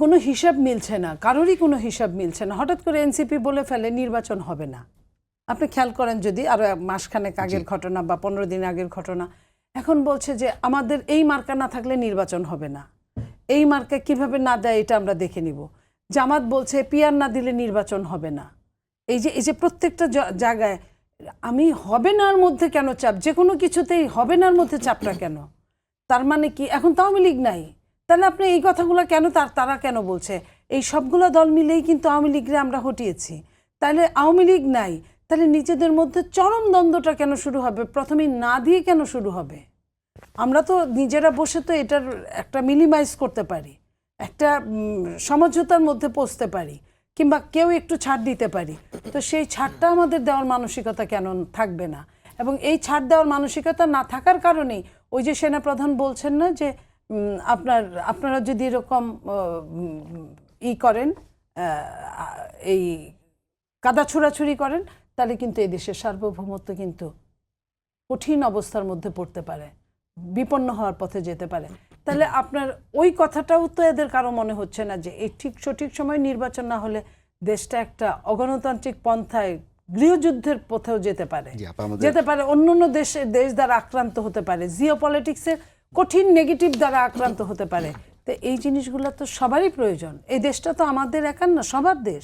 কোনো হিসাব মিলছে না, কারোরই কোনো হিসাব মিলছে না। হঠাৎ করে এনসিপি বলে ফেলে নির্বাচন হবে না। আপনি খেয়াল করেন যদি আরো মাসখানেক আগের ঘটনা বা 15 দিন আগের ঘটনা, এখন বলছে যে আমাদের এই মার্কা না থাকলে নির্বাচন হবে না। এই মার্কা কিভাবে না দেয় এটা আমরা দেখে নিব। জামাত বলছে পিয়ার না দিলে নির্বাচন হবে না। এই যে প্রত্যেকটা জায়গায় আমি হবে নার মধ্যে কেন চাপ, যে কোনো কিছুতেই হবে নার মধ্যে চাপটা কেন? তার মানে কি এখন তো আওয়ামী লীগ নাই, তাহলে আপনি এই কথাগুলো কেন তারা কেন বলছে? এই সবগুলো দল মিলেই কিন্তু আওয়ামী লীগরে আমরা হটিয়েছি। তাহলে আওয়ামী লীগ নাই, তাহলে নিজেদের মধ্যে চরম দ্বন্দ্বটা কেন শুরু হবে? প্রথমেই না দিয়ে কেন শুরু হবে? আমরা তো নিজেরা বসে তো এটার একটা মিনিমাইজ করতে পারি, একটা সমঝোতার মধ্যে পৌঁছতে পারি, কিংবা কেউ একটু ছাড় দিতে পারি। তো সেই ছাড়টা আমাদের দেওয়ার মানসিকতা কেন থাকবে না? এবং এই ছাড় দেওয়ার মানসিকতা না থাকার কারণেই ওই যে সেনাপ্রধান বলছেন না যে আপনারা যদি এরকম করেন, এই কাদা ছোড়াছুড়ি করেন, তাহলে কিন্তু এই দেশের সার্বভৌমত্ব কিন্তু কঠিন অবস্থার মধ্যে পড়তে পারে, বিপন্ন হওয়ার পথে যেতে পারে। তাহলে আপনার ওই কথাটাও তো এদের কারো মনে হচ্ছে না যে এই সঠিক সময় নির্বাচন না হলে দেশটা একটা অগণতান্ত্রিক পন্থায় গৃহযুদ্ধের পথেও যেতে পারে, অন্য দেশ দ্বারা আক্রান্ত হতে পারে, জিওপলিটিক্সের কঠিন নেগেটিভ দ্বারা আক্রান্ত হতে পারে। তো এই জিনিসগুলো তো সবারই প্রয়োজন। এই দেশটা তো আমাদের একার না, সবার দেশ।